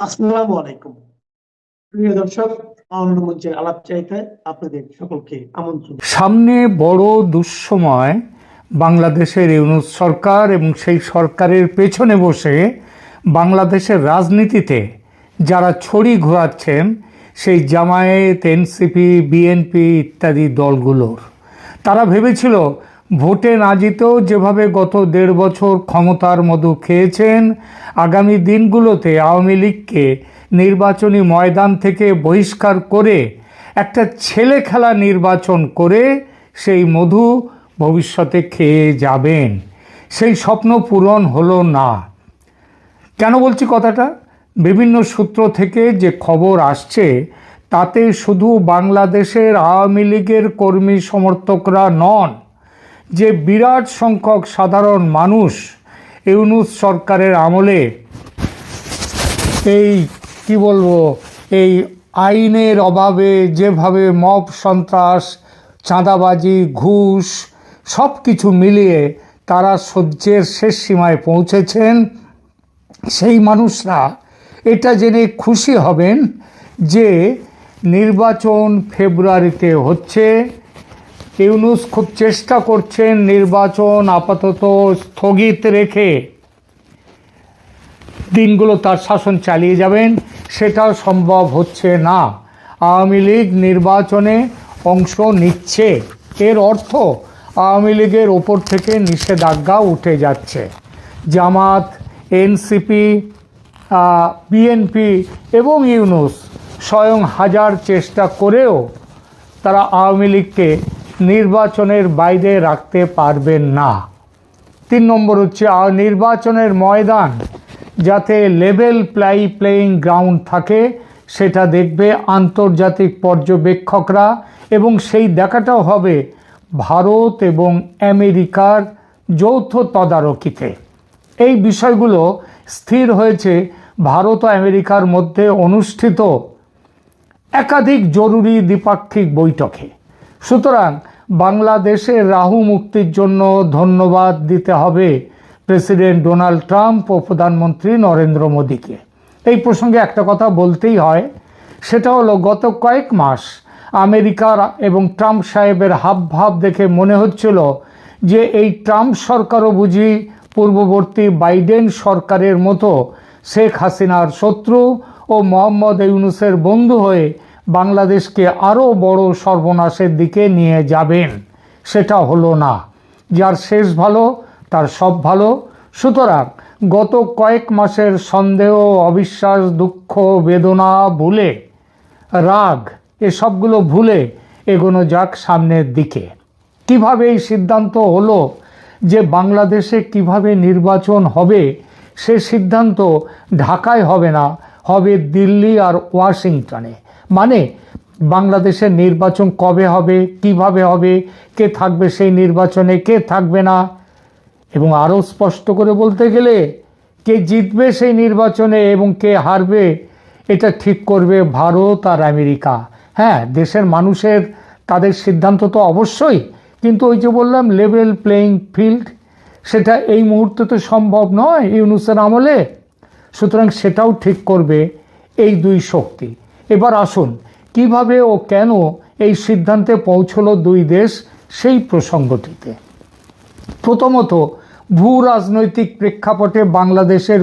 আসসালামু আলাইকুম। প্রিয় দর্শক, আনন্দ মঞ্চের আলাপচারিতায় আপনাদের সকলকে আমন্ত্রণ। সামনে বড় দুঃসময়। বাংলাদেশের ইউনূস সরকার এবং সেই সরকারের পেছনে বসে বাংলাদেশের রাজনীতিতে যারা ছড়ি ঘোরাচ্ছেন সেই জামায়াত, এনসিপি, বিএনপি ইত্যাদি দলগুলোর। তারা ভেবেছিল ভোটে না জিতেও যেভাবে গত 1.5 বছর ক্ষমতার মধু খেয়েছেন, আগামী দিনগুলোতে আওয়ামী লীগকে নির্বাচনী ময়দান থেকে বহিষ্কার করে একটা ছেলে খেলা নির্বাচন করে সেই মধু ভবিষ্যতে খেয়ে যাবেন। সেই স্বপ্ন পূরণ হলো না। কেন বলছি কথাটা? বিভিন্ন সূত্র থেকে যে খবর আসছে তাতে শুধু বাংলাদেশের আওয়ামী লীগের কর্মী সমর্থকরা নন, যে বিরাট সংখ্যক সাধারণ মানুষ ইউনূস সরকারের আমলে এই কি বলবো, এই আইনের অভাবে যেভাবে মব সন্ত্রাস, চাঁদাবাজি, ঘুষ সব কিছু মিলিয়ে তারা সহ্যের শেষ সীমায় পৌঁছেছেন, সেই মানুষরা এটা জেনে খুশি হবেন যে নির্বাচন ফেব্রুয়ারিতে হচ্ছে। ইউনূস খুব চেষ্টা করছেন নির্বাচন আপাতত স্থগিত রেখে দিনগুলো তার শাসন চালিয়ে যাবেন। সেটাও সম্ভব হচ্ছে না। আওয়ামী লীগ নির্বাচনে অংশ নিচ্ছে, এর অর্থ আওয়ামী লীগের ওপর থেকে নিষেধাজ্ঞা উঠে যাচ্ছে। জামাত, এনসিপি, বিএনপি এবং ইউনূস স্বয়ং হাজার চেষ্টা করেও তারা আওয়ামী লীগকে নির্বাচনের বাইরে রাখতে পারবেন না। 3 নম্বর হচ্ছে নির্বাচনের ময়দান যাতে লেভেল প্লেয়িং গ্রাউন্ড থাকে, সেটা দেখবে আন্তর্জাতিক পর্যবেক্ষকরা, এবং সেই দেখাটাও হবে ভারত এবং আমেরিকার যৌথ তদারকিতে। এই বিষয়গুলো স্থির হয়েছে ভারত ও আমেরিকার মধ্যে অনুষ্ঠিত একাধিক জরুরি দ্বিপাক্ষিক বৈঠকে। সুতরাং বাংলাদেশের রাহু মুক্তির জন্য ধন্যবাদ দিতে হবে প্রেসিডেন্ট ডোনাল্ড ট্রাম্প ও প্রধানমন্ত্রী নরেন্দ্র মোদীকে। এই প্রসঙ্গে একটা কথা বলতেই হয়, সেটা হলো গত কয়েক মাস আমেরিকার এবং ট্রাম্প সাহেবের হাবভাব দেখে মনে হচ্ছিল যে এই ট্রাম্প সরকারও বুঝি পূর্ববর্তী বাইডেন সরকারের মতো শেখ হাসিনার শত্রু ও মোহাম্মদ ইউনূসের বন্ধু হয়ে বাংলাদেশকে আরও বড় সর্বনাশের দিকে নিয়ে যাবেন। সেটা হলো না। যার শেষ ভালো তার সব ভালো। সুতরাং গত কয়েক মাসের সন্দেহ, অবিশ্বাস, দুঃখ, বেদনা ভুলে, রাগ, এসবগুলো ভুলে এগোনো যাক সামনের দিকে। কিভাবে এই সিদ্ধান্ত হলো যে বাংলাদেশে কিভাবে নির্বাচন হবে, সে সিদ্ধান্ত ঢাকায় হবে না, হবে দিল্লি আর ওয়াশিংটনে। মানে বাংলাদেশের নির্বাচন কবে হবে, কিভাবে হবে, কে থাকবে সেই নির্বাচনে, কে থাকবে না, এবং আরও স্পষ্ট করে বলতে গেলে কে জিতবে সেই নির্বাচনে এবং কে হারবে এটা ঠিক করবে ভারত আর আমেরিকা। হ্যাঁ, দেশের মানুষের তাদের সিদ্ধান্ত তো অবশ্যই, কিন্তু ওই যে বললাম লেভেল প্লেয়িং ফিল্ড, সেটা এই মুহূর্তে তো সম্ভব নয় ইউনূসের আমলে। সুতরাং সেটাও ঠিক করবে এই দুই শক্তি। এবার আসুন কিভাবে ও কেন এই সিদ্ধান্তে পৌঁছলো দুই দেশ, সেই প্রসঙ্গটিতে। প্রথমত, ভূ রাজনৈতিক প্রেক্ষাপটে বাংলাদেশের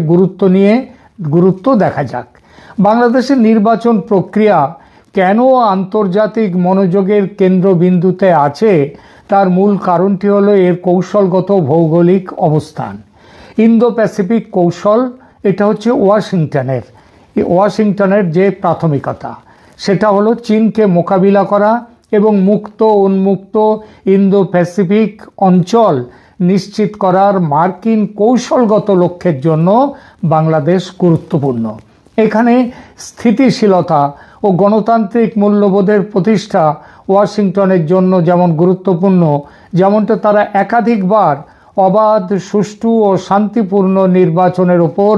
গুরুত্ব দেখা যাক। বাংলাদেশের নির্বাচন প্রক্রিয়া কেন আন্তর্জাতিক মনোযোগের কেন্দ্রবিন্দুতে আছে তার মূল কারণটি হলো এর কৌশলগত ভৌগোলিক অবস্থান। ইন্দো প্যাসিফিক কৌশল, এটা হচ্ছে ওয়াশিংটনের যে প্রাথমিকতা, সেটা হলো চীনকে মোকাবিলা করা এবং মুক্ত উন্মুক্ত ইন্দো প্যাসিফিক অঞ্চল নিশ্চিত করার মার্কিন কৌশলগত লক্ষ্যের জন্য বাংলাদেশ গুরুত্বপূর্ণ। এখানে স্থিতিশীলতা ও গণতান্ত্রিক মূল্যবোধের প্রতিষ্ঠা ওয়াশিংটনের জন্য যেমন গুরুত্বপূর্ণ, যেমনটা তারা একাধিকবার অবাধ, সুষ্ঠু ও শান্তিপূর্ণ নির্বাচনের ওপর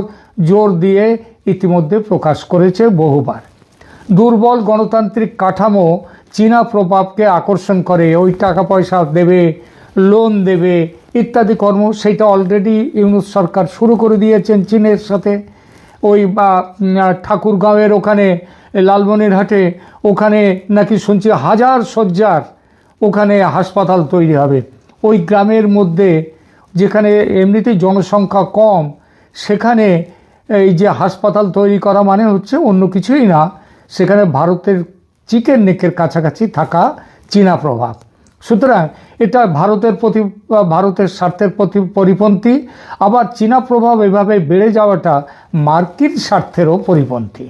জোর দিয়ে ইতিমধ্যে প্রকাশ করেছে বহুবার। দুর্বল গণতান্ত্রিক কাঠামো চীনা প্রভাবকে আকর্ষণ করে, ওই টাকা পয়সা দেবে, লোন দেবে ইত্যাদি কর্ম, সেটা অলরেডি ইউনূস সরকার শুরু করে দিয়েছেন চীনের সাথে। ওই ঠাকুরগাঁওয়ের ওখানে লালমনিরহাটে ওখানে নাকি শুনছি হাজার শয্যার ওখানে হাসপাতাল তৈরি হবে। ওই গ্রামের মধ্যে যেখানে এমনিতেই জনসংখ্যা কম, সেখানে এই যে হাসপাতাল তৈরি করা মানে হচ্ছে অন্য কিছুই না, সেখানে ভারতের চিকেন নেকের কাছাকাছি থাকা চীনা প্রভাব। সুতরাং এটা ভারতের স্বার্থের পরিপন্থী। আবার চীনা প্রভাব এভাবে বেড়ে যাওয়াটা মার্কিন স্বার্থেরও পরিপন্থী।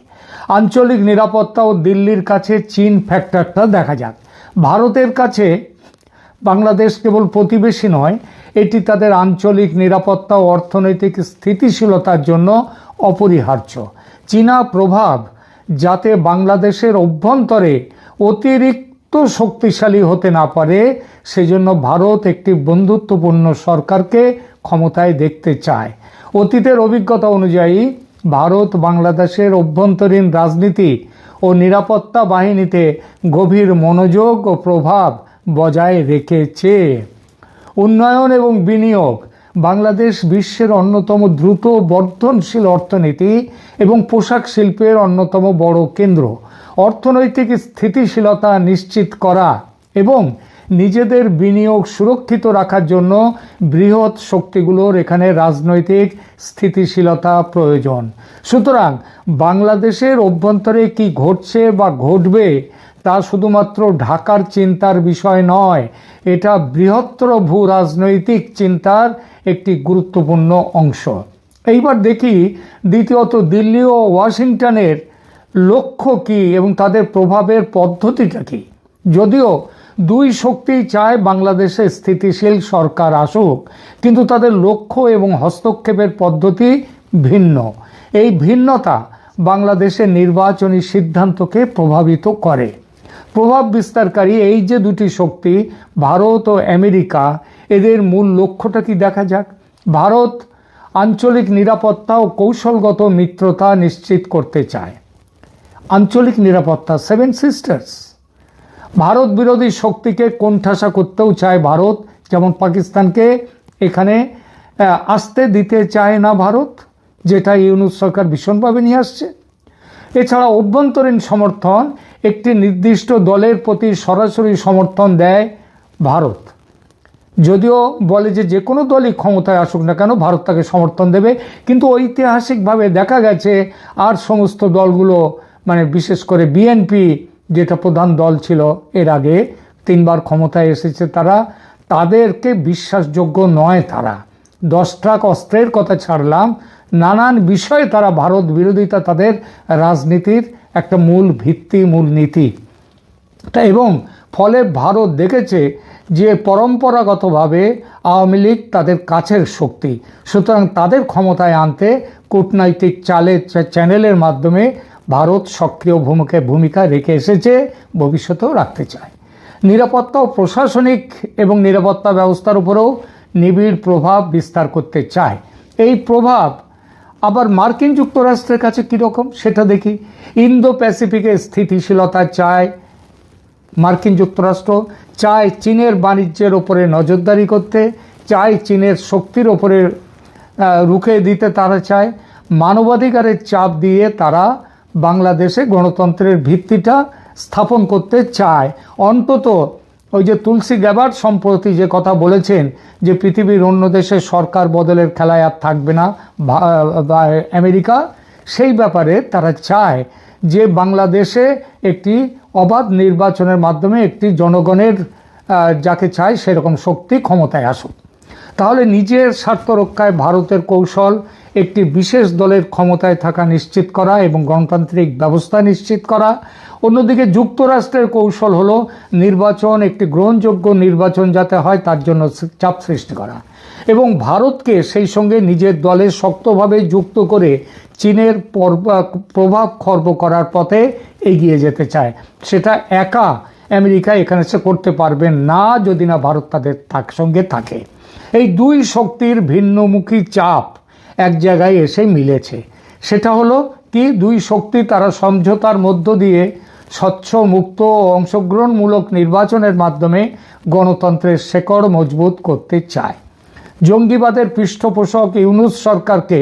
আঞ্চলিক নিরাপত্তা ও দিল্লির কাছে চীন ফ্যাক্টরটা দেখা যাক। ভারতের কাছে বাংলাদেশ কেবল প্রতিবেশী নয়, এটি তাদের আঞ্চলিক নিরাপত্তা ও অর্থনৈতিক স্থিতিশীলতার জন্য অপরিহার্য। চীনা প্রভাব যাতে বাংলাদেশের অভ্যন্তরে অতিরিক্ত শক্তিশালী হতে না পারে, সেজন্য ভারত একটি বন্ধুত্বপূর্ণ সরকারকে ক্ষমতায় দেখতে চায়। অতীতের অভিজ্ঞতা অনুযায়ী ভারত বাংলাদেশের অভ্যন্তরীণ রাজনীতি ও নিরাপত্তা বাহিনীতে গভীর মনোযোগ ও প্রভাব বজায় রেখেছে। উন্নয়ন এবং বিনিয়োগ। বাংলাদেশ বিশ্বের অন্যতম দ্রুত বর্ধনশীল অর্থনীতি এবং পোশাক শিল্পের অন্যতম বড় কেন্দ্র। অর্থনৈতিক স্থিতিশীলতা নিশ্চিত করা এবং নিজেদের বিনিয়োগ সুরক্ষিত রাখার জন্য বৃহৎ শক্তিগুলোর এখানে রাজনৈতিক স্থিতিশীলতা প্রয়োজন। সুতরাং বাংলাদেশের অভ্যন্তরে কি ঘটছে বা ঘটবে তা শুধুমাত্র ঢাকার চিন্তার বিষয় নয়, এটা বৃহত্তর ভূ রাজনৈতিক চিন্তার একটি গুরুত্বপূর্ণ অংশ। এইবার দেখি দ্বিতীয়ত দিল্লি ও ওয়াশিংটনের লক্ষ্য কী এবং তাদের প্রভাবের পদ্ধতিটা কী। যদিও দুই শক্তি চায় বাংলাদেশে স্থিতিশীল সরকার আসুক, কিন্তু তাদের লক্ষ্য এবং হস্তক্ষেপের পদ্ধতি ভিন্ন। এই ভিন্নতা বাংলাদেশের নির্বাচনী সিদ্ধান্তকে প্রভাবিত করে। প্রভাব বিস্তারকারী এই যে দুটি শক্তি, ভারত ও আমেরিকা, এদের মূল লক্ষ্যটা কি দেখা যাক। ভারত আঞ্চলিক নিরাপত্তা ও কৌশলগত মিত্রতা নিশ্চিত করতে চায়। আঞ্চলিক নিরাপত্তা, সেভেন সিস্টার্স। ভারত বিরোধী শক্তিকে কোণঠাসা করতেও চায় ভারত, যেমন পাকিস্তানকে এখানে আসতে দিতে চায় না ভারত, যেটা ইউনূস সরকার ভীষণভাবে নিয়ে আসছে। এছাড়া অভ্যন্তরীণ সমর্থন, একটি নির্দিষ্ট দলের প্রতি সরাসরি সমর্থন দেয় ভারত। যদিও বলে যে কোনো দলই ক্ষমতায় আসুক না কেন ভারত তাকে সমর্থন দেবে, কিন্তু ঐতিহাসিকভাবে দেখা গেছে আর সমস্ত দলগুলো, মানে বিশেষ করে বিএনপি যেটা প্রধান দল ছিল এর আগে 3 বার ক্ষমতায় এসেছে, তাদেরকে বিশ্বাসযোগ্য নয়। তারা 10 ট্রাক অস্ত্রের কথা ছাড়লাম, নানান বিষয়ে তারা ভারত বিরোধিতা তাদের রাজনীতির একটা মূল ভিত্তি, মূল নীতি। এবং ফলে ভারত দেখেছে যে পরম্পরাগতভাবে আওয়ামী লীগ তাদের কাছের শক্তি, সুতরাং তাদের ক্ষমতায় আনতে কূটনৈতিক চ্যানেলের মাধ্যমে ভারত সক্রিয় ভূমিকা রেখে এসেছে, ভবিষ্যতেও রাখতে চায়। নিরাপত্তা ও প্রশাসনিক এবং নিরাপত্তা ব্যবস্থার উপরেও নিবিড় প্রভাব বিস্তার করতে চায়। এই প্রভাব আবার মার্কিন যুক্তরাষ্ট্রের কাছে কীরকম সেটা দেখি। ইন্দো প্যাসিফিকে স্থিতিশীলতা চায় মার্কিন যুক্তরাষ্ট্র, চায় চীনের বাণিজ্যের ওপরে নজরদারি করতে, চায় চীনের শক্তির ওপরে রুখে দিতে তারা চায়। মানবাধিকারের চাপ দিয়ে তারা বাংলাদেশে গণতন্ত্রের ভিত্তিটা স্থাপন করতে চায়। অন্তত ওই যে তুলসী গ্যাবার্ড সম্প্রতি যে কথা বলেছেন যে পৃথিবীর অন্য দেশের সরকার বদলের খেলায় আর থাকবে না আমেরিকা, সেই ব্যাপারে তারা চায় যে বাংলাদেশে একটি অবাধ নির্বাচনের মাধ্যমে একটি জনগণের যাকে চায় সেরকম শক্তি ক্ষমতায় আসুক। তাহলে নিজের স্বার্থ রক্ষায় ভারতের কৌশল একটি বিশেষ দলের ক্ষমতায় থাকা নিশ্চিত করা এবং গণতান্ত্রিক ব্যবস্থা নিশ্চিত করা। অন্যদিকে যুক্তরাষ্ট্রের কৌশল হলো নির্বাচন, একটি গ্রহণযোগ্য নির্বাচন যাতে হয় তার জন্য চাপ সৃষ্টি করা এবং ভারতকে সেই সঙ্গে নিজের দলে শক্তভাবে যুক্ত করে চীনের প্রভাব খর্ব করার পথে এগিয়ে যেতে চায়। সেটা একা আমেরিকা এখানে সে করতে পারবে না যদি না ভারত তাদের সঙ্গে থাকে। এই দুই শক্তির ভিন্নমুখী চাপ এক জায়গায় এসে মিলেছে। সেটা হলো কি, দুই শক্তি তারা সমঝোতার মধ্য দিয়ে স্বচ্ছ, মুক্ত ও অংশগ্রহণমূলক নির্বাচনের মাধ্যমে গণতন্ত্রের শেকড় মজবুত করতে চায়। জঙ্গিবাদের পৃষ্ঠপোষক ইউনূস সরকারকে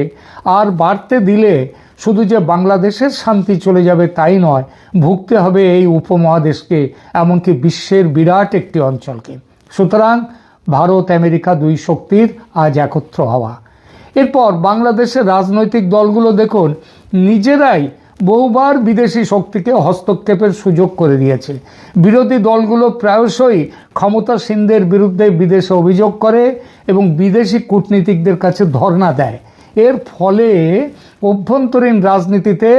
আর বাড়তে দিলে শুধু যে বাংলাদেশের শান্তি চলে যাবে তাই নয়, ভুগতে হবে এই উপমহাদেশকে, এমনকি বিশ্বের বিরাট একটি অঞ্চলকে। সুতরাং ভারত আমেরিকা দুই শক্তির আজ একত্র হওয়া। এরপর বাংলাদেশের রাজনৈতিক দলগুলো দেখুন নিজেরাই বহুবার বিদেশি শক্তিকে হস্তক্ষেপের সুযোগ করে দিয়েছে। বিরোধী দলগুলো প্রায়শই ক্ষমতাসীনদের বিরুদ্ধে বিদেশে অভিযোগ করে এবং বিদেশি কূটনীতিকদের কাছে ধর্ণা দেয়। এর ফলে অভ্যন্তরীণ রাজনীতিতে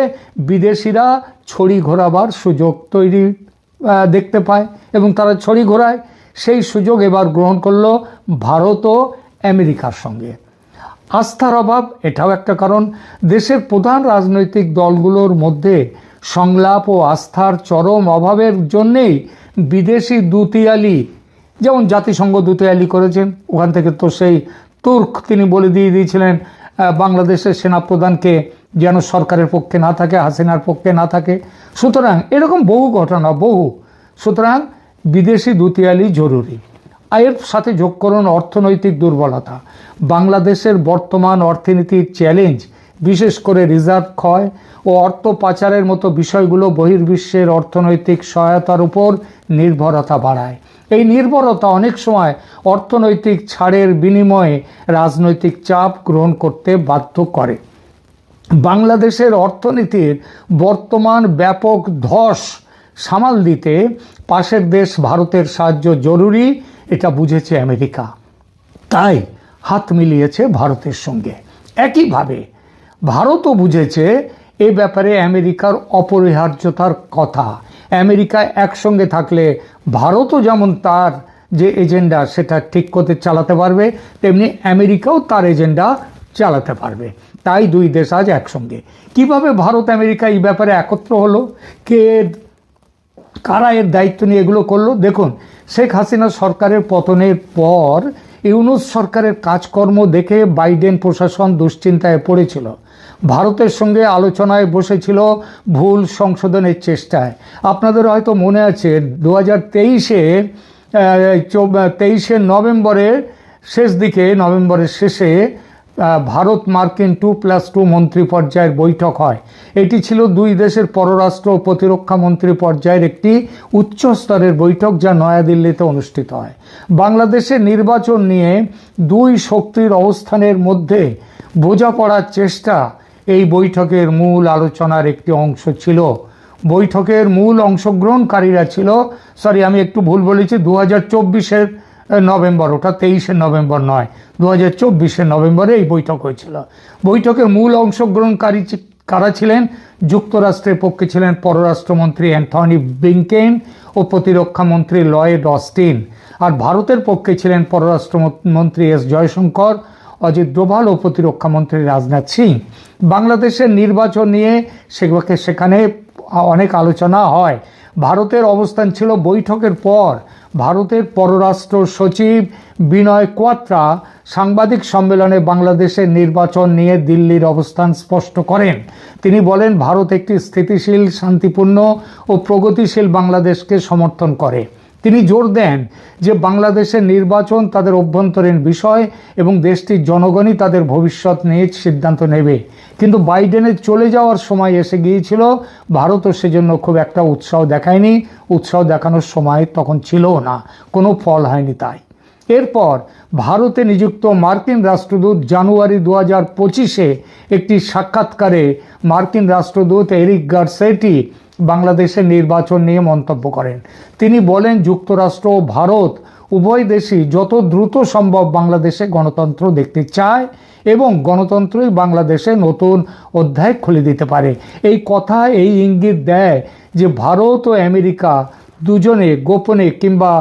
বিদেশিরা ছড়ি ঘোরাবার সুযোগ তৈরি দেখতে পায় এবং তারা ছড়ি ঘোরায়। সেই সুযোগ এবার গ্রহণ করলো ভারত ও আমেরিকার সঙ্গে। আস্থার অভাব এটাও একটা কারণ। দেশের প্রধান রাজনৈতিক দলগুলোর মধ্যে সংলাপ ও আস্থার চরম অভাবের জন্যেই বিদেশি দুতিয়ালি, যেমন জাতিসংঘ দুতিয়ালি করেছেন, ওখান থেকে তো সেই তুর্ক তিনি বলে দিয়েছিলেন বাংলাদেশের সেনাপ্রধানকে যেন সরকারের পক্ষে না থাকে, হাসিনার পক্ষে না থাকে। সুতরাং এরকম বহু ঘটনা, সুতরাং বিদেশি দুতিয়ালি জরুরি। এর সাথে যোগ করুন অর্থনৈতিক দুর্বলতা। বাংলাদেশের বর্তমান অর্থনীতির চ্যালেঞ্জ, বিশেষ করে রিজার্ভ ক্ষয় ও অর্থ পাচারের মতো বিষয়গুলো বহির্বিশ্বের অর্থনৈতিক সহায়তার উপর নির্ভরতা বাড়ায়। এই নির্ভরতা অনেক সময় অর্থনৈতিক ছাড়ের বিনিময়ে রাজনৈতিক চাপ গ্রহণ করতে বাধ্য করে। বাংলাদেশের অর্থনীতির বর্তমান ব্যাপক ধস সামাল দিতে পাশের দেশ ভারতের সাহায্য জরুরি, এটা বুঝেছে আমেরিকা, তাই হাত মিলিয়েছে ভারতের সঙ্গে। একইভাবে ভারতও বুঝেছে এ ব্যাপারে আমেরিকার অপরিহার্যতার কথা। আমেরিকা একসঙ্গে থাকলে ভারতও যেমন তার যে এজেন্ডা সেটা ঠিক করতে চালাতে পারবে, তেমনি আমেরিকাও তার এজেন্ডা চালাতে পারবে। তাই দুই দেশ আজ একসঙ্গে। কিভাবে ভারত আমেরিকা এই ব্যাপারে একত্র হলো, কারা এর দায়িত্ব নিয়ে এগুলো করলো? দেখুন, শেখ হাসিনা সরকারের পতনের পর ইউনূস সরকারের কাজকর্ম দেখে বাইডেন প্রশাসন দুশ্চিন্তায় পড়েছিল। ভারতের সঙ্গে আলোচনায় বসেছিল ভুল সংশোধনের চেষ্টায়। আপনাদের হয়তো মনে আছে 2023 নভেম্বরের শেষ দিকে, নভেম্বরের শেষে ভারত মার্কিন 2+2 মন্ত্রী পর্যায়ের বৈঠক হয়। এটি ছিল দুই দেশের পররাষ্ট্র ও প্রতিরক্ষা মন্ত্রী পর্যায়ের একটি উচ্চ স্তরের বৈঠক, যা নয়াদিল্লিতে অনুষ্ঠিত হয়। বাংলাদেশের নির্বাচন নিয়ে দুই শক্তির অবস্থানের মধ্যে বোঝাপড়ার চেষ্টা এই বৈঠকের মূল আলোচনার একটি অংশ ছিল। বৈঠকের মূল অংশগ্রহণকারীরা ছিল, আমি একটু ভুল বলেছি, 2024 নভেম্বর, ওটা 23 নভেম্বর নয়, 2024 নভেম্বরে এই বৈঠক হয়েছিল। বৈঠকের মূল অংশগ্রহণকারী কারা ছিলেন? যুক্তরাষ্ট্রের পক্ষে ছিলেন পররাষ্ট্রমন্ত্রী অ্যান্থনি ব্লিংকেন ও প্রতিরক্ষা মন্ত্রী লয়েড অস্টিন, আর ভারতের পক্ষে ছিলেন পররাষ্ট্রমন্ত্রী এস জয়শঙ্কর, অজিত ডোভাল ও প্রতিরক্ষা মন্ত্রী রাজনাথ সিং। বাংলাদেশের নির্বাচন নিয়ে সেখানে অনেক আলোচনা হয়। ভারতের অবস্থান ছিল বৈঠকের পর ভারতের পররাষ্ট্র সচিব বিনয় কোয়াত্রা সাংবাদিক সম্মেলনে বাংলাদেশের নির্বাচন নিয়ে দিল্লির অবস্থান স্পষ্ট করেন। তিনি বলেন, ভারত একটি স্থিতিশীল, শান্তিপূর্ণ ও প্রগতিশীল বাংলাদেশকে সমর্থন করে। তিনি জোর দেন যে বাংলাদেশের নির্বাচন তাদের অভ্যন্তরীণ বিষয় এবং দেশটির জনগণই তাদের ভবিষ্যৎ নিয়ে সিদ্ধান্ত নেবে। কিন্তু বাইডেনের চলে যাওয়ার সময় এসে গিয়েছিল, ভারতও সেজন্য খুব একটা উৎসাহ দেখায়নি। উৎসাহ দেখানোর সময় তখন ছিল না, কোনো ফল হয়নি। তাই এরপর ভারতে নিযুক্ত মার্কিন রাষ্ট্রদূত জানুয়ারি 2025 একটি সাক্ষাৎকারে মার্কিন রাষ্ট্রদূত এরিক গারসেটি বাংলাদেশের নির্বাচন নিয়ে মন্তব্য করেন। তিনি বলেন, যুক্তরাষ্ট্র ও ভারত উভয় দেশই যত দ্রুত সম্ভব বাংলাদেশে গণতন্ত্র দেখতে চায় এবং গণতন্ত্রই বাংলাদেশে নতুন অধ্যায় খুলে দিতে পারে। এই কথা এই ইঙ্গিত দেয় যে ভারত ও আমেরিকা দুজনে গোপনে কিংবা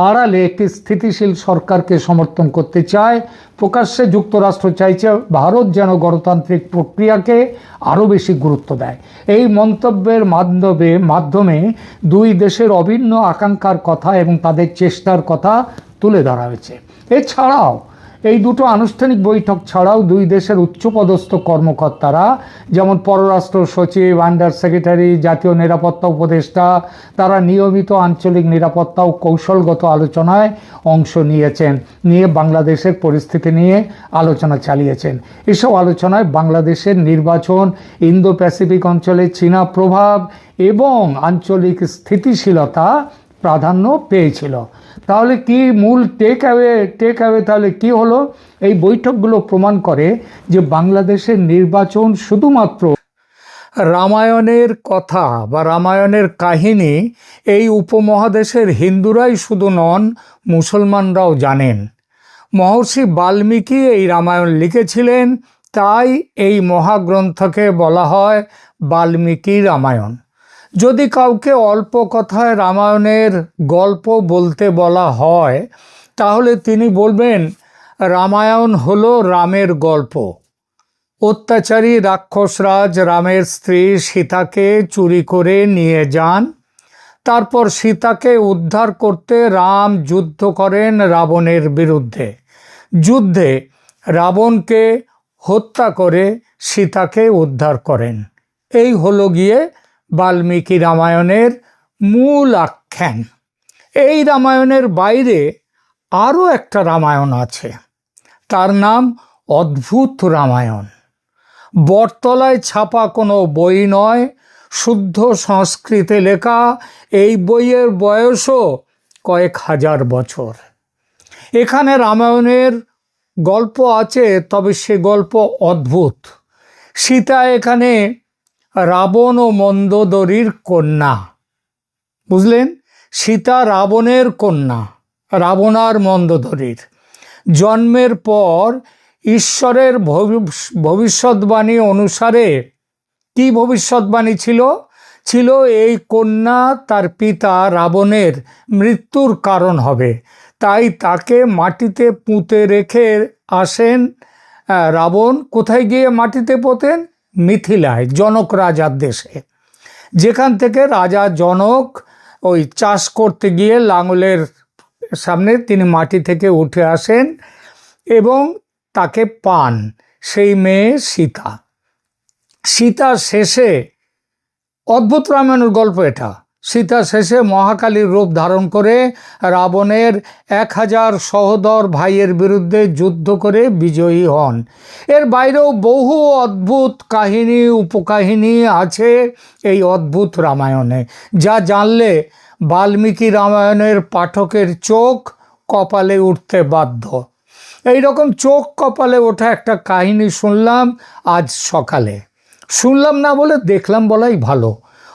আড়ালে একটি স্থিতিশীল সরকারকে সমর্থন করতে চায়। প্রকাশ্যে যুক্তরাষ্ট্র চাইছে ভারত যেন গণতান্ত্রিক প্রক্রিয়াকে আরও বেশি গুরুত্ব দেয়। এই মন্তব্যের মাধ্যমে দুই দেশের অভিন্ন আকাঙ্ক্ষার কথা এবং তাদের চেষ্টার কথা তুলে ধরা হয়েছে। এছাড়াও এই দুটো আনুষ্ঠানিক বৈঠক ছাড়াও দুই দেশের উচ্চপদস্থ কর্মকর্তারা যেমন পররাষ্ট্র সচিব, আন্ডার সেক্রেটারি, জাতীয় নিরাপত্তা উপদেষ্টা, তারা নিয়মিত আঞ্চলিক নিরাপত্তা ও কৌশলগত আলোচনায় অংশ নিয়ে বাংলাদেশের পরিস্থিতি নিয়ে আলোচনা চালিয়েছেন। এসব আলোচনায় বাংলাদেশের নির্বাচন, ইন্দো প্যাসিফিক অঞ্চলে চীনা প্রভাব এবং আঞ্চলিক স্থিতিশীলতা প্রাধান্য পেয়েছিল। তাহলে কি মূল টেক অ্যাওয়ে তাহলে কি হলো? এই বৈঠকগুলো প্রমাণ করে যে বাংলাদেশের নির্বাচন শুধুমাত্র রামায়ণের কথা বা রামায়ণের কাহিনী এই উপমহাদেশের হিন্দুরাই শুধু নন, মুসলমানরাও জানেন। মহর্ষি বাল্মীকি এই রামায়ণ লিখেছিলেন, তাই এই মহাগ্রন্থকে বলা হয় বাল্মীকি রামায়ণ। যদি কাউকে অল্প কথায় রামায়ণের গল্প বলতে বলা হয়, তাহলে তিনি বলবেন রামায়ণ হলো রামের গল্প। অত্যাচারী রাক্ষসরাজ রামের স্ত্রী সীতাকে চুরি করে নিয়ে যান। তারপর সীতাকে উদ্ধার করতে রাম যুদ্ধ করেন রাবণের বিরুদ্ধে। যুদ্ধে রাবণকে হত্যা করে সীতাকে উদ্ধার করেন। এই হলো গিয়ে বাল্মীকি রামায়ণের মূল আখ্যান। এই রামায়ণের বাইরে আরও একটা রামায়ণ আছে, তার নাম অদ্ভুত রামায়ণ। বটতলায় ছাপা কোনো বই নয়, শুদ্ধ সংস্কৃতে লেখা। এই বইয়ের বয়সও কয়েক হাজার বছর। এখানে রামায়ণের গল্প আছে, তবে সে গল্প অদ্ভুত। সীতা এখানে রাবণ ও মন্দোদরীর কন্যা, বুঝলেন? সীতা রাবণের কন্যা, রাবণ আর মন্দোদরীর। জন্মের পর ঈশ্বরের ভবিষ্যৎবাণী অনুসারে কি ভবিষ্যৎবাণী ছিল এই কন্যা তার পিতা রাবণের মৃত্যুর কারণ হবে, তাই তাকে মাটিতে পুঁতে রেখে আসেন রাবণ। কোথায় গিয়ে মাটিতে পোতেন? মিথিলায়, জনক রাজার দেশে, যেখান থেকে রাজা জনক ওই চাষ করতে গিয়ে লাঙলের সামনে তিনি মাটি থেকে উঠে আসেন এবং তাকে পান, সেই মেয়ে সীতা। সীতা শেষে, অদ্ভুত রামায়ণের গল্প এটা, সীতা শেষে মহাকালীর রূপ ধারণ করে রাবণের 1000 সহোদর ভাইয়ের বিরুদ্ধে যুদ্ধ করে বিজয়ী হন। এর বাইরেও বহু অদ্ভুত কাহিনী, উপকাহিনী আছে এই অদ্ভুত রামায়ণে, যা জানলে বাল্মীকি রামায়ণের পাঠকের চোখ কপালে উঠতে বাধ্য। এই রকম চোখ কপালে ওঠা একটা কাহিনী শুনলাম আজ সকালে। শুনলাম না বলে দেখলাম বলাই ভালো।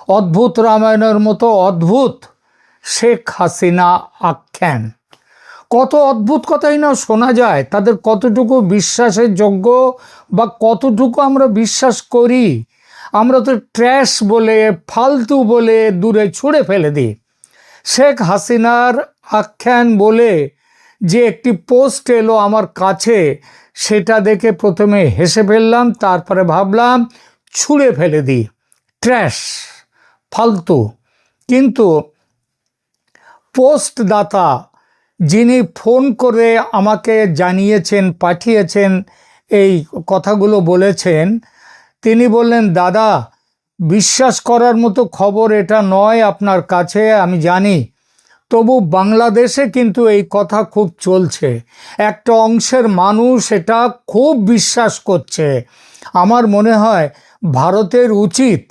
অদ্ভুত রামায়ণের মতো অদ্ভুত শেখ হাসিনা আখ্যান। কত অদ্ভুত কথাই না শোনা যায়, তাদের কতটুকু বিশ্বাসের যোগ্য বা কতটুকু আমরা বিশ্বাস করি। আমরা তো ট্র্যাশ বলে, ফালতু বলে দূরে ছুঁড়ে ফেলে দিই। শেখ হাসিনার আখ্যান বলে যে একটি পোস্ট এলো আমার কাছে, সেটা দেখে প্রথমে হেসে ফেললাম, তারপরে ভাবলাম ছুঁড়ে ফেলে দিই, ট্র্যাশ, ফালতু। কিন্তু পোস্টদাতা যিনি ফোন করে আমাকে জানিয়েছেন, পাঠিয়েছেন, এই কথাগুলো বলেছেন, তিনি বললেন, দাদা বিশ্বাস করার মতো খবর এটা নয় আপনার কাছে, আমি জানি, তবু বাংলাদেশে কিন্তু এই কথা খুব চলছে। একটা অংশের মানুষ এটা খুব বিশ্বাস করছে। আমার মনে হয় ভারতের উচিত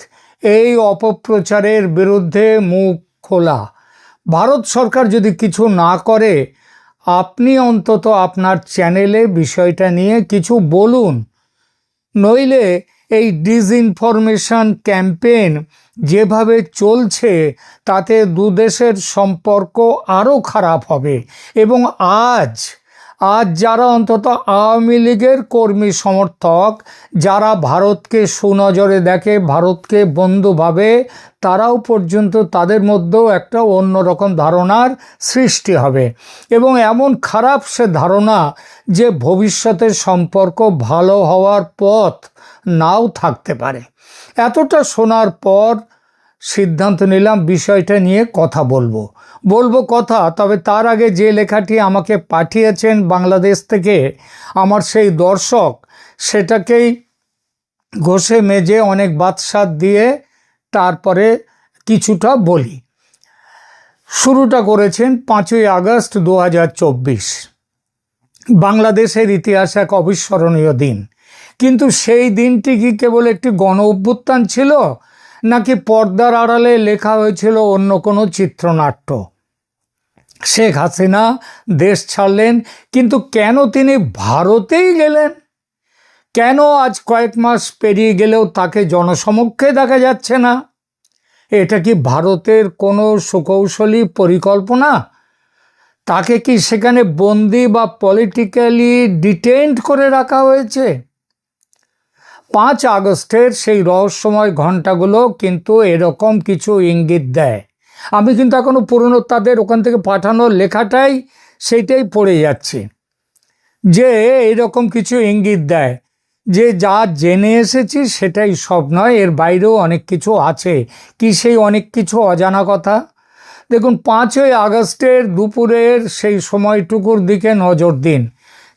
এই অপপ্রচারের বিরুদ্ধে মুখ খোলা। ভারত সরকার যদি কিছু না করে, আপনি অন্তত আপনার চ্যানেলে বিষয়টা নিয়ে কিছু বলুন। নইলে এই ডিসইনফরমেশন ক্যাম্পেইন যেভাবে চলছে, তাতে দুদেশের সম্পর্ক আরও খারাপ হবে। এবং আজ যারা অন্তত আওয়ামী লীগের কর্মী সমর্থক, যারা ভারতকে সুনজরে দেখে, ভারতকে বন্ধু ভাবে, তারাও পর্যন্ত তাদের মধ্যেও একটা অন্যরকম ধারণার সৃষ্টি হবে। এবং এমন খারাপ সে ধারণা যে ভবিষ্যতের সম্পর্ক ভালো হওয়ার পথ নাও থাকতে পারে। এতটা শোনার পর সিদ্ধান্ত নিলাম বিষয়টা নিয়ে কথা বলবো কথা। তবে তার আগে যে লেখাটি আমাকে পাঠিয়েছেন বাংলাদেশ থেকে আমার সেই দর্শক, সেটাকেই ঘষে মেজে অনেক বাদশাদ দিয়ে তারপরে কিছুটা বলি। শুরুটা করেছেন 5ই আগস্ট 2024। বাংলাদেশের ইতিহাসে এক অবিস্মরণীয় দিন। কিন্তু সেই দিনটি কি কেবল একটি গণ অভ্যুত্থান ছিল, নাকি পর্দার আড়ালে লেখা হয়েছিল অন্য কোনো চিত্রনাট্য? শেখ হাসিনা দেশ ছাড়লেন, কিন্তু কেন তিনি ভারতেই গেলেন? কেন আজ কয়েক মাস পেরিয়ে গেলেও তাকে জনসমক্ষে দেখা যাচ্ছে না? এটা কি ভারতের কোনো সুকৌশলী পরিকল্পনা? তাকে কি সেখানে বন্দি বা পলিটিক্যালি ডিটেইনড করে রাখা হয়েছে? 5 আগস্টের সেই রহস্যময় ঘণ্টাগুলো কিন্তু এরকম কিছু ইঙ্গিত দেয়। আমি কিন্তু এখনো পুরনো তাদের ওখান থেকে পাঠানো লেখাটাই সেইটাই পড়ে যাচ্ছি, যে এরকম কিছু ইঙ্গিত দেয় যে যা জেনে এসেছি সেটাই সব নয়, এর বাইরেও অনেক কিছু আছে। কি সেই অনেক কিছু অজানা কথা? দেখুন, 5ই আগস্টের দুপুরের সেই সময়টুকুর দিকে নজর দিন।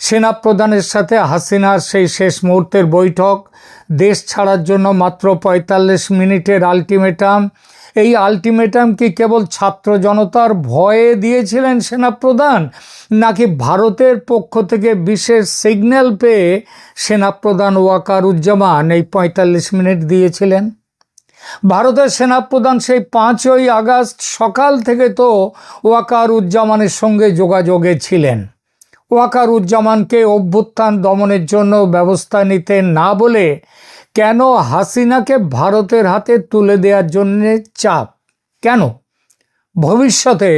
সেনাপ্রধানের সাথে হাসিনার সেই শেষ মুহূর্তের বৈঠক, দেশ ছাড়ার জন্য মাত্র 45 মিনিটের আলটিমেটাম। এই আলটিমেটাম কি কেবল ছাত্র জনতার ভয়ে দিয়েছিলেন সেনাপ্রধান, নাকি ভারতের পক্ষ থেকে বিশেষ সিগন্যাল পেয়ে সেনাপ্রধান ওয়াকারুজ্জামান এই 45 মিনিট দিয়েছিলেন? ভারতের সেনাপ্রধান সেই 5ই আগস্ট সকাল থেকে তো ওয়াকারুজ্জামানের সঙ্গে যোগাযোগে ছিলেন। ওয়াকারুজ্জামানকে অভ্যুত্থান দমনের জন্য ব্যবস্থা নিতে না বলে কেন হাসিনাকে ভারতের হাতে তুলে দেওয়ার জন্য চাপ? কেন? ভবিষ্যতে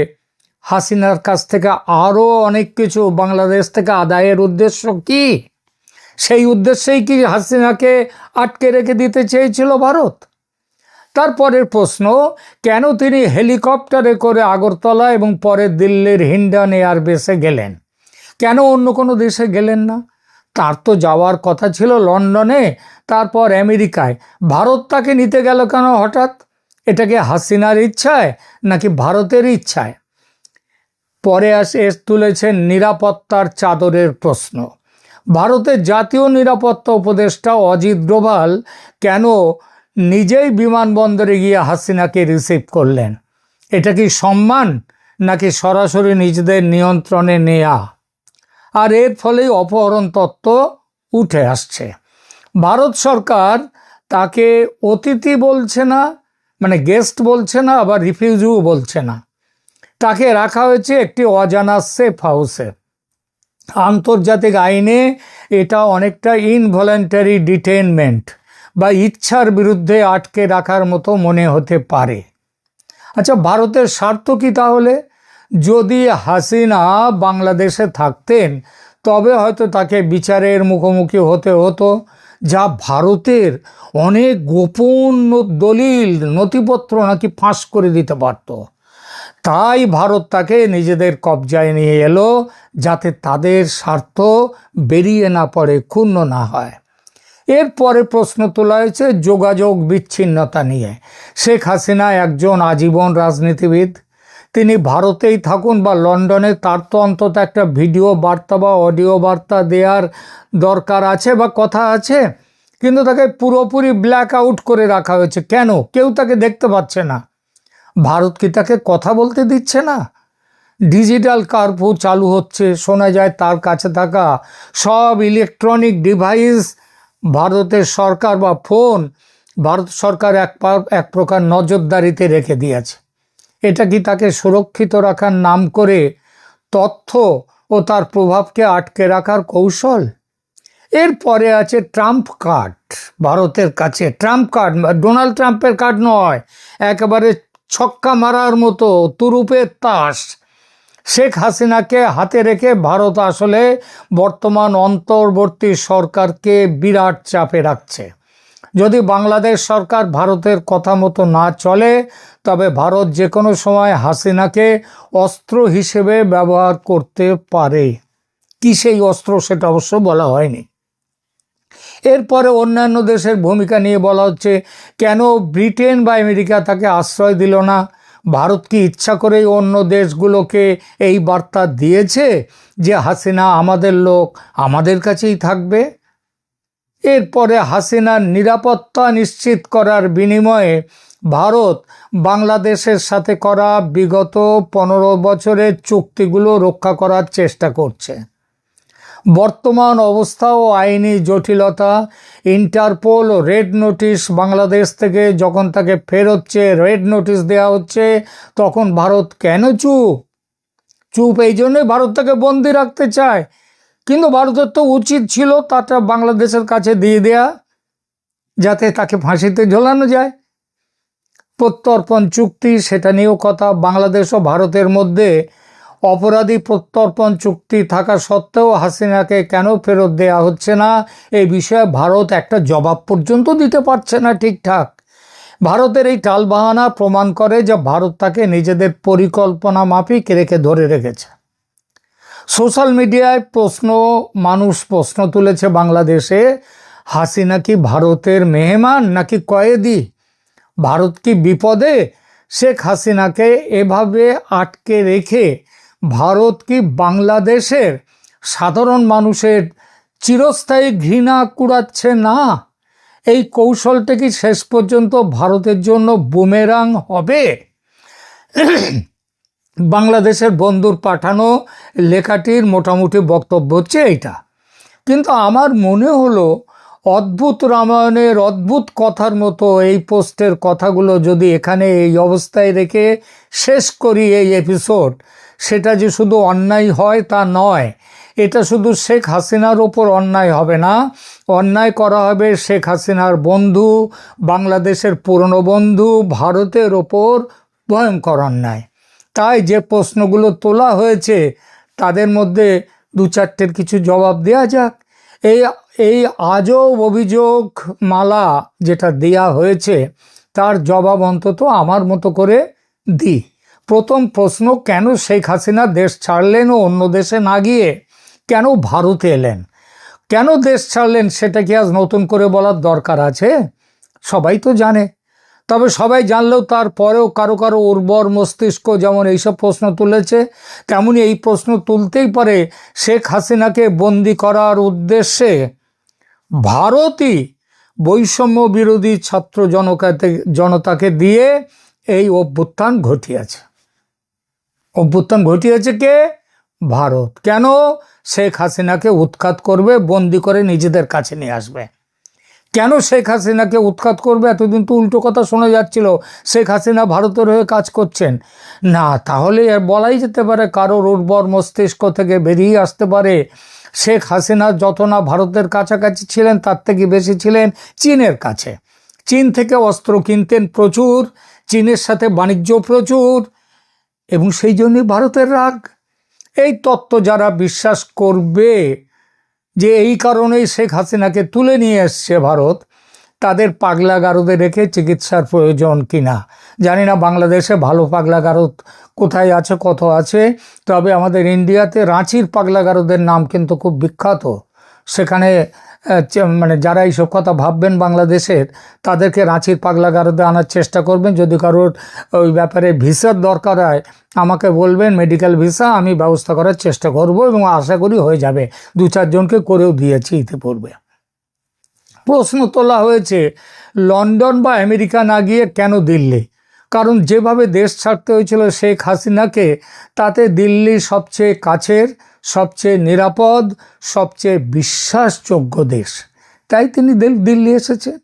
হাসিনার কাছ থেকে আরও অনেক কিছু বাংলাদেশ থেকে আদায়ের উদ্দেশ্য কি? সেই উদ্দেশ্যেই কি হাসিনাকে আটকে রেখে দিতে চেয়েছিল ভারত? তারপরের প্রশ্ন, কেন তিনি হেলিকপ্টারে করে আগরতলা এবং পরে দিল্লির হিন্ডন এয়ারবেসে গেলেন? কেন অন্য কোনো দেশে গেলেন না? তার তো যাওয়ার কথা ছিল লন্ডনে, তারপর আমেরিকায়। ভারত তাকে নিতে গেল কেন হঠাৎ? এটা কি হাসিনার ইচ্ছায় নাকি ভারতের ইচ্ছায়? পরে তুলেছেন নিরাপত্তার চাদরের প্রশ্ন। ভারতের জাতীয় নিরাপত্তা উপদেষ্টা অজিত ডোভাল কেন নিজেই বিমানবন্দরে গিয়ে হাসিনাকে রিসিভ করলেন? এটা কি সম্মান, নাকি সরাসরি নিজেদের নিয়ন্ত্রণে নেয়া? আর এর ফলেই অপহরণ তত্ত্ব উঠে আসছে। ভারত সরকার তাকে অতিথি বলছে না, মানে গেস্ট বলছে না, আবার রিফিউজিও বলছে না। তাকে রাখা হয়েছে একটি অজানা সেফ হাউসে। আন্তর্জাতিক আইনে এটা অনেকটা ইনভলেন্টারি ডিটেইনমেন্ট বা ইচ্ছার বিরুদ্ধে আটকে রাখার মতো মনে হতে পারে। আচ্ছা, ভারতের স্বার্থ কি তাহলে? যদি হাসিনা বাংলাদেশে থাকতেন তবে হয়তো তাকে বিচারের মুখোমুখি হতে হতো, যা ভারতের অনেক গোপন দলিল নথিপত্র নাকি ফাঁস করে দিতে পারত। তাই ভারত তাকে নিজেদের কবজায় নিয়ে এলো, যাতে তাদের স্বার্থ বেরিয়ে না পড়ে, ক্ষুণ্ণ না হয়। এরপরে প্রশ্ন তোলা হয়েছে যোগাযোগ বিচ্ছিন্নতা নিয়ে। শেখ হাসিনা একজন আজীবন রাজনীতিবিদ। তিনি ভারতেই থাকুন বা লন্ডনে, তার তো অন্তত একটা ভিডিও বার্তা বা অডিও বার্তা দেওয়ার দরকার আছে বা কথা আছে। কিন্তু তাকে পুরোপুরি ব্ল্যাক আউট করে রাখা হয়েছে। কেন? কেউ তাকে দেখতে পাচ্ছে না। ভারত কি তাকে কথা বলতে দিচ্ছে না? ডিজিটাল কারফিউ চালু হচ্ছে, শোনা যায় তার কাছে থাকা সব ইলেকট্রনিক ডিভাইস ভারতের সরকার বা ফোন ভারত সরকার এক প্রকার নজরদারিতে রেখে দিয়েছে। এটা কি তাকে সুরক্ষিত রাখার নাম করে তথ্য ও তার প্রভাবকে আটকে রাখার কৌশল? এরপরে আছে ট্রাম্প কার্ড। ভারতের কাছে ট্রাম্প কার্ড, ডোনাল্ড ট্রাম্পের কার্ড নয়, একেবারে ছক্কা মারার মতো তুরুপের তাস। শেখ হাসিনাকে হাতে রেখে ভারত আসলে বর্তমান অন্তর্বর্তী সরকারকে বিরাট চাপে রাখছে। যদি বাংলাদেশ সরকার ভারতের কথা মতো না চলে, তবে ভারত যে কোনো সময় হাসিনাকে অস্ত্র হিসেবে ব্যবহার করতে পারে। কি সেই অস্ত্র সেটা অবশ্য বলা হয়নি। এরপরে অন্যান্য দেশের ভূমিকা নিয়ে বলা হচ্ছে, কেন ব্রিটেন বা আমেরিকা তাকে আশ্রয় দিল না? ভারত কি ইচ্ছা করেই অন্য দেশগুলোকে এই বার্তা দিয়েছে যে হাসিনা আমাদের লোক, আমাদের কাছেই থাকবে? এরপরে হাসিনার নিরাপত্তা নিশ্চিত করার বিনিময়ে ভারত বাংলাদেশের সাথে করা বিগত 15 বছরের চুক্তিগুলো রক্ষা করার চেষ্টা করছে। বর্তমান অবস্থা ও আইনি জটিলতা, ইন্টারপোল ও রেড নোটিশ, বাংলাদেশ থেকে যখন তাকে ফেরোচ্ছে রেড নোটিশ দেওয়া হচ্ছে, তখন ভারত কেন চুপ? এই জন্যই ভারত তাকে বন্দি রাখতে চায়। কিন্তু ভারতের তো উচিত ছিল তাটা বাংলাদেশের কাছে দিয়ে দেয়া, যাতে তাকে ফাঁসিতে ঝোলানো যায়। প্রত্যর্পণ চুক্তি, সেটা নিয়েও কথা। বাংলাদেশ ও ভারতের মধ্যে অপরাধী প্রত্যর্পণ চুক্তি থাকা সত্ত্বেও হাসিনাকে কেন ফেরত দেয়া হচ্ছে না, এই বিষয়ে ভারত একটা জবাব পর্যন্ত দিতে পারছে না ঠিকঠাক। ভারতের এই টালবাহানা প্রমাণ করে যে ভারত তাকে নিজেদের পরিকল্পনা মাফিক ধরে রেখেছে। সোশ্যাল মিডিয়ায় মানুষ প্রশ্ন তুলেছে বাংলাদেশে, হাসিনা কি ভারতের মেহমান নাকি কয়েদি? ভারত কি বিপদে? শেখ হাসিনাকে এভাবে আটকে রেখে ভারত কি বাংলাদেশের সাধারণ মানুষের চিরস্থায়ী ঘৃণা কুড়াচ্ছে না? এই কৌশলটা কি শেষ পর্যন্ত ভারতের জন্য বুমেরাং হবে? বাংলাদেশের বন্ধুর পাঠানো লেখাটির মোটামুটি বক্তব্য হচ্ছে এইটা। কিন্তু আমার মনে হলো অদ্ভুত রামায়ণের অদ্ভুত কথার মতো এই পোস্টের কথাগুলো যদি এখানে এই অবস্থায় রেখে শেষ করি এই এপিসোড, সেটা যে শুধু অন্যায় হয় তা নয়। এটা শুধু শেখ হাসিনার ওপর অন্যায় হবে না, অন্যায় করা হবে শেখ হাসিনার বন্ধু, বাংলাদেশের পুরনো বন্ধু ভারতের ওপর ভয়ঙ্কর অন্যায়। তাই যে প্রশ্নগুলো তোলা হয়েছে তাদের মধ্যে 2-4টের কিছু জবাব দেওয়া যাক। এই আজব অভিযোগ মালা যেটা দেয়া হয়েছে তার জবাব অন্তত আমার মতো করে দিই। প্রথম প্রশ্ন, কেন শেখ হাসিনা দেশ ছাড়লেন ও অন্য দেশে না গিয়ে কেন ভারতে এলেন? কেন দেশ ছাড়লেন সেটা কি আজ নতুন করে বলার দরকার আছে? সবাই তো জানে। তবে সবাই জানলেও তারপরেও কারো কারো উর্বর মস্তিষ্ক যেমন এইসব প্রশ্ন তুলেছে, তেমনি এই প্রশ্ন তুলতেই পারে শেখ হাসিনাকে বন্দি করার উদ্দেশ্যে ভারতই বৈষম্য বিরোধী ছাত্র জনতাকে দিয়ে এই অভ্যুত্থান ঘটিয়েছে কে? ভারত। কেন? শেখ হাসিনাকে উৎখাত করবে, বন্দি করে নিজেদের কাছে নিয়ে আসবে। কেন শেখ হাসিনাকে উৎখাত করবে? এতদিন তো উল্টো কথা শোনা যাচ্ছিল, শেখ হাসিনা ভারতের হয়ে কাজ করছেন। না, তাহলে বলাই যেতে পারে কারোর উর্বর মস্তিষ্ক থেকে বেরিয়ে আসতে পারে শেখ হাসিনা যত না ভারতের কাছাকাছি ছিলেন, তার থেকে বেশি ছিলেন চীনের কাছে। চীন থেকে অস্ত্র কিনতেন প্রচুর, চীনের সাথে বাণিজ্য প্রচুর, এবং সেই জন্যই ভারতের রাগ। এই তত্ত্ব যারা বিশ্বাস করবে যে এই কারণেই শেখ হাসিনাকে তুলে নিয়ে এসছে ভারত, তাদের পাগলাগারদে রেখে চিকিৎসার প্রয়োজন কিনা জানি না। বাংলাদেশে ভালো পাগলাগারদ কোথায় আছে, কত আছে, তবে আমাদের ইন্ডিয়াতে রাঁচির পাগলাগারদের নাম কিন্তু খুব বিখ্যাত। সেখানে মানে যারা এইসব কথা ভাববেন বাংলাদেশের, তাদেরকে রাঁচির পাগলাগারদে আনার চেষ্টা করবেন। যদি কারোর ওই ব্যাপারে ভিসার দরকার হয় আমাকে বলবেন, মেডিকেল ভিসা আমি ব্যবস্থা করার চেষ্টা করব এবং আশা করি হয়ে যাবে। 2-4 জনকে করেও দিয়েছি ইতিপূর্বে। প্রশ্ন তোলা হয়েছে লন্ডন বা আমেরিকা না গিয়ে কেন দিল্লি? কারণ যেভাবে দেশ ছাড়তে হয়েছিল শেখ হাসিনাকে, তাতে দিল্লি সবচেয়ে কাছের, সবচেয়ে নিরাপদ, সবচেয়ে বিশ্বাসযোগ্য দেশ। তাই তিনি দিল্লি এসেছেন।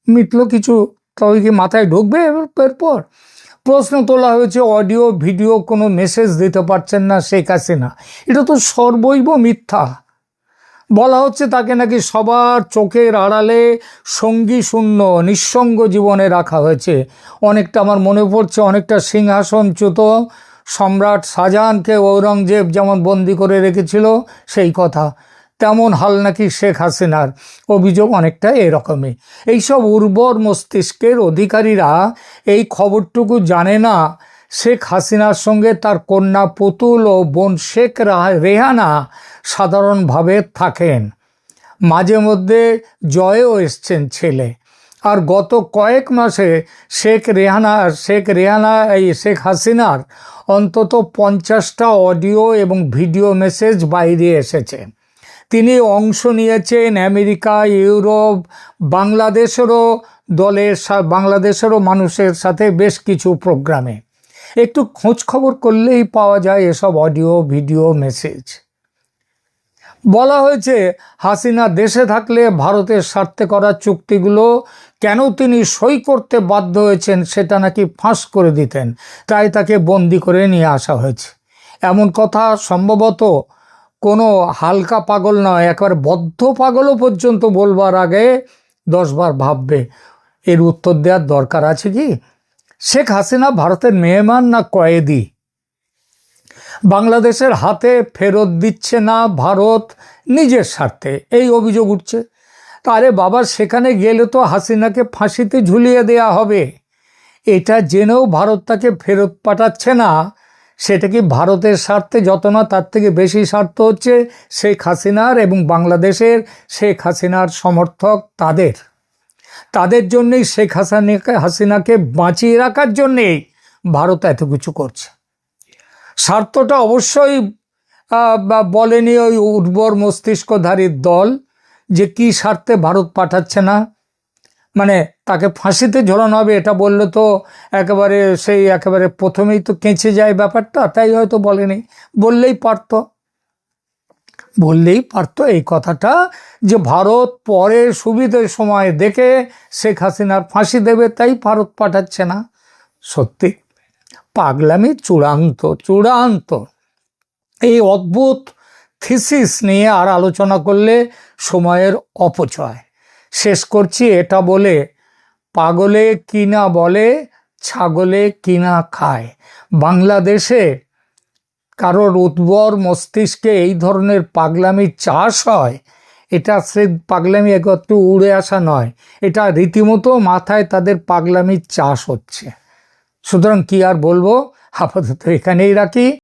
মিটলো কিছু, তবে কি মাথায় ঢুকবে এরপর? প্রশ্ন তোলা হয়েছে অডিও ভিডিও কোনো মেসেজ দিতে পারছেন না শেখ হাসিনা। এটা তো সর্বৈব মিথ্যা। বলা হচ্ছে তাকে নাকি সবার চোখের আড়ালে সঙ্গী শূন্য নিঃসঙ্গ জীবনে রাখা হয়েছে। অনেকটা আমার মনে পড়ছে, অনেকটা সিংহাসনচ্যুত সম্রাট শাহজাহানকে ঔরঙ্গজেব যেমন বন্দি করে রেখেছিল সেই কথা, তেমন হাল নাকি শেখ হাসিনার। অভিযোগ অনেকটা এরকমই। এইসব উর্বর মস্তিষ্কের অধিকারীরা এই খবরটুকু জানে না শেখ হাসিনার সঙ্গে তার কন্যা পুতুল ও বোন শেখ রেহানা সাধারণভাবে থাকেন। মাঝে মধ্যে জয়ও এসছেন ছেলে। আর গত কয়েক মাসে শেখ হাসিনার অন্তত 50টা অডিও এবং ভিডিও মেসেজ বাইরে এসেছে। তিনি অংশ নিয়েছেন আমেরিকা, ইউরোপ, বাংলাদেশেরও মানুষের সাথে বেশ কিছু প্রোগ্রামে। একটু খোঁজ খবর করলেই পাওয়া যায় এসব অডিও ভিডিও মেসেজ। বলা হয়েছে হাসিনা দেশে থাকলে ভারতের স্বার্থে করা চুক্তিগুলো কেন তিনি সই করতে বাধ্য হয়েছেন সেটা নাকি ফাঁস করে দিতেন, তাই তাকে বন্দি করে নিয়ে আসা হয়েছে। এমন কথা সম্ভবত কোনো হালকা পাগল নয়, একেবারে বদ্ধ পাগলও পর্যন্ত বলবার আগে 10 বার ভাববে। এর উত্তর দেওয়ার দরকার আছে কি? শেখ হাসিনা ভারতের মেহমান না কয়েদি? বাংলাদেশের হাতে ফেরত দিচ্ছে না ভারত নিজের স্বার্থে, এই অভিযোগ উঠছে। তারে বাবা, সেখানে গেলে তো হাসিনাকে ফাঁসিতে ঝুলিয়ে দেয়া হবে। এটা জেনেও ভারত তাকে ফেরত পাঠাচ্ছে না, সেটা কি ভারতের স্বার্থে? যত না তার থেকে বেশি স্বার্থ হচ্ছে শেখ হাসিনার এবং বাংলাদেশের শেখ হাসিনার সমর্থক তাদের জন্যেই শেখ হাসিনাকে বাঁচিয়ে রাখার জন্যেই ভারত এত কিছু করছে। স্বার্থটা অবশ্যই বলেনি ওই উর্বর মস্তিষ্কধারীর দল যে কি স্বার্থে ভারত পাঠাচ্ছে না, মানে তাকে ফাঁসিতে ঝোলানো হবে এটা বললে তো একেবারে প্রথমেই তো কেঁচে যায় ব্যাপারটা, তাই হয়তো বলেনি। বললেই পারতো এই কথাটা যে ভারত পরে সুবিধের সময় দেখে শেখ হাসিনার ফাঁসি দেবে, তাই ভারত পাঠাচ্ছে না। সত্যি পাগলামি চূড়ান্ত। এই অদ্ভুত থিসিস নিয়ে আর আলোচনা করলে সময়ের অপচয়। শেষ করছি এটা বলে, পাগলে কিনা বলে, ছাগলে কিনা খায়। বাংলাদেশে কারোর উদ্ভর মস্তিষ্কে এই ধরনের পাগলামির চাষ হয়, এটা সে পাগলামি একটু উড়ে আসা নয়, এটা রীতিমতো মাথায় তাদের পাগলামির চাষ হচ্ছে। সুতরাং কি আর বলবো, আপাতত এখানেই রাখি।